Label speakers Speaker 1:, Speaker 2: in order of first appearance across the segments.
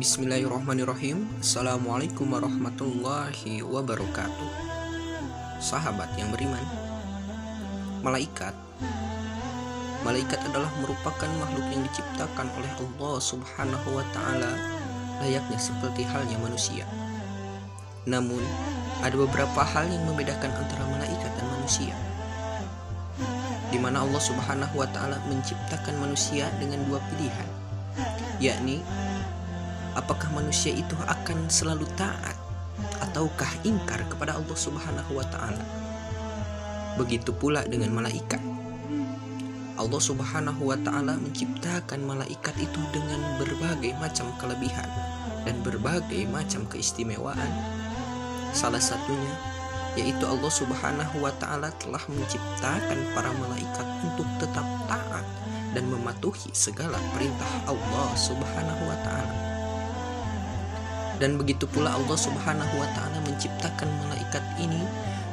Speaker 1: Bismillahirrahmanirrahim. Assalamualaikum warahmatullahi wabarakatuh. Sahabat yang beriman, Malaikat adalah merupakan makhluk yang diciptakan oleh Allah Subhanahu wa ta'ala, layaknya seperti halnya manusia. Namun, ada beberapa hal yang membedakan antara malaikat dan manusia, di mana Allah Subhanahu wa ta'ala menciptakan manusia dengan dua pilihan, yakni apakah manusia itu akan selalu taat ataukah ingkar kepada Allah Subhanahu wa ta'ala. Begitu pula dengan malaikat. Allah Subhanahu wa ta'ala menciptakan malaikat itu dengan berbagai macam kelebihan dan berbagai macam keistimewaan. Salah satunya yaitu Allah Subhanahu wa ta'ala telah menciptakan para malaikat untuk tetap taat dan mematuhi segala perintah Allah Subhanahu wa ta'ala. Dan begitu pula Allah Subhanahu wa ta'ala menciptakan malaikat ini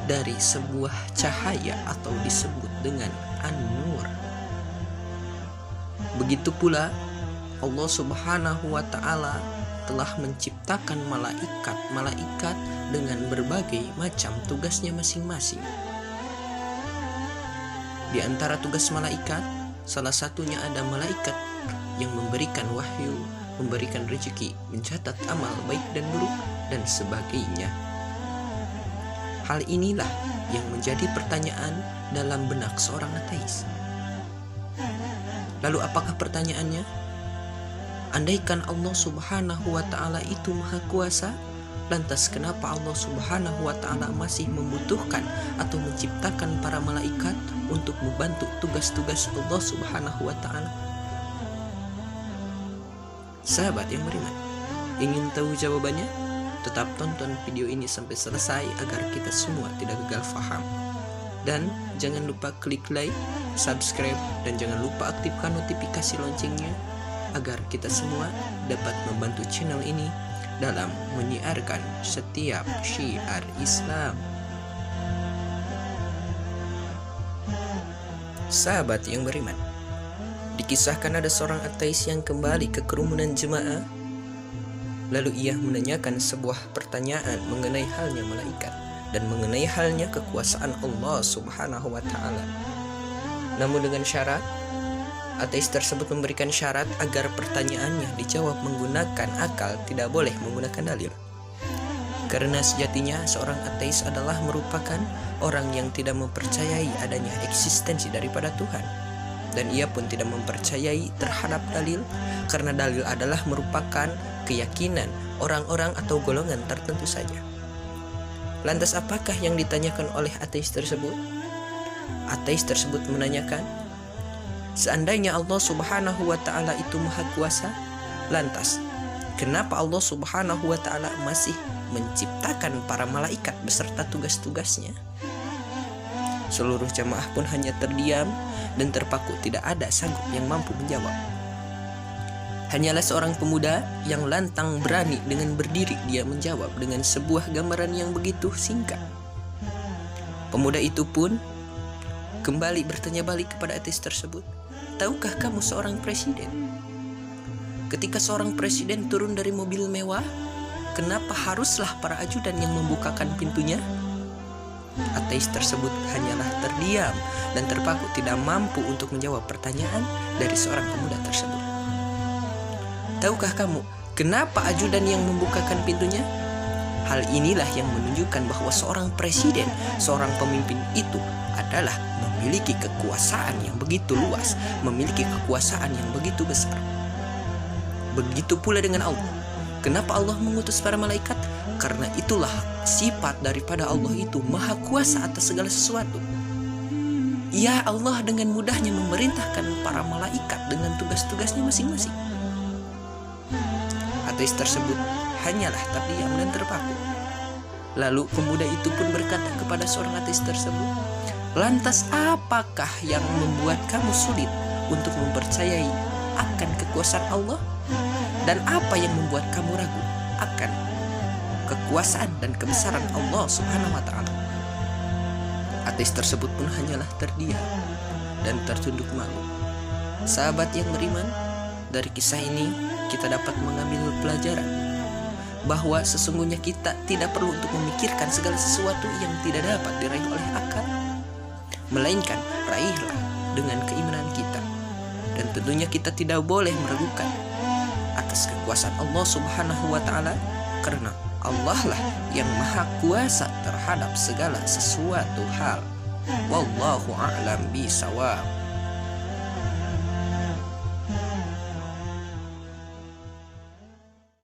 Speaker 1: dari sebuah cahaya atau disebut dengan an-nur. Begitu pula Allah Subhanahu wa ta'ala telah menciptakan malaikat dengan berbagai macam tugasnya masing-masing. Di antara tugas malaikat, salah satunya ada malaikat yang memberikan wahyu, memberikan rezeki, mencatat amal baik dan buruk, dan sebagainya. Hal inilah yang menjadi pertanyaan dalam benak seorang ateis. Lalu apakah pertanyaannya? Andaikan Allah Subhanahu wa ta'ala itu maha kuasa, lantas kenapa Allah Subhanahu wa ta'ala masih membutuhkan atau menciptakan para malaikat untuk membantu tugas-tugas Allah Subhanahu wa ta'ala? Sahabat yang beriman, ingin tahu jawabannya? Tetap tonton video ini sampai selesai agar kita semua tidak gagal faham. Dan jangan lupa klik like, subscribe, dan jangan lupa aktifkan notifikasi loncengnya agar kita semua dapat membantu channel ini dalam menyiarkan setiap syiar Islam. Sahabat yang beriman, dikisahkan ada seorang ateis yang kembali ke kerumunan jemaah. Lalu ia menanyakan sebuah pertanyaan mengenai halnya malaikat dan mengenai halnya kekuasaan Allah Subhanahu wa ta'ala. Namun dengan syarat, ateis tersebut memberikan syarat agar pertanyaannya dijawab menggunakan akal, tidak boleh menggunakan dalil. Karena sejatinya seorang ateis adalah merupakan orang yang tidak mempercayai adanya eksistensi daripada Tuhan. Dan ia pun tidak mempercayai terhadap dalil, karena dalil adalah merupakan keyakinan orang-orang atau golongan tertentu saja. Lantas apakah yang ditanyakan oleh ateis tersebut? Ateis tersebut menanyakan, seandainya Allah Subhanahu wa ta'ala itu maha kuasa, lantas kenapa Allah Subhanahu wa ta'ala masih menciptakan para malaikat beserta tugas-tugasnya? Seluruh jamaah pun hanya terdiam dan terpaku, tidak ada sanggup yang mampu menjawab. Hanyalah seorang pemuda yang lantang berani dengan berdiri dia menjawab dengan sebuah gambaran yang begitu singkat. Pemuda itu pun kembali bertanya balik kepada ateis tersebut, tahukah kamu seorang presiden? Ketika seorang presiden turun dari mobil mewah, kenapa haruslah para ajudan yang membukakan pintunya? Ateis tersebut hanyalah terdiam dan terpaku, tidak mampu untuk menjawab pertanyaan dari seorang pemuda tersebut. Tahukah kamu kenapa ajudan yang membukakan pintunya? Hal inilah yang menunjukkan bahwa seorang presiden, seorang pemimpin itu adalah memiliki kekuasaan yang begitu luas, memiliki kekuasaan yang begitu besar. Begitu pula dengan Allah. Kenapa Allah mengutus para malaikat? Karena itulah sifat daripada Allah itu maha kuasa atas segala sesuatu. Ya, Allah dengan mudahnya memerintahkan para malaikat dengan tugas-tugasnya masing-masing. Ateis tersebut hanyalah terdiam dan terpaku. Lalu pemuda itu pun berkata kepada seorang ateis tersebut, lantas apakah yang membuat kamu sulit untuk mempercayai akan kekuasaan Allah? Dan apa yang membuat kamu ragu akan kekuasaan dan kebesaran Allah Subhanahu wa ta'ala? Ateis tersebut pun hanyalah terdiam dan tertunduk malu. Sahabat yang beriman, Dari kisah ini kita dapat mengambil pelajaran bahwa sesungguhnya kita tidak perlu untuk memikirkan segala sesuatu yang tidak dapat diraih oleh akal, melainkan raihlah dengan keimanan kita. Dan tentunya kita tidak boleh meragukan atas kekuasaan Allah Subhanahu wa Ta'ala, karena Allah lah yang maha kuasa terhadap segala sesuatu hal. Wallahu a'lam bishawab.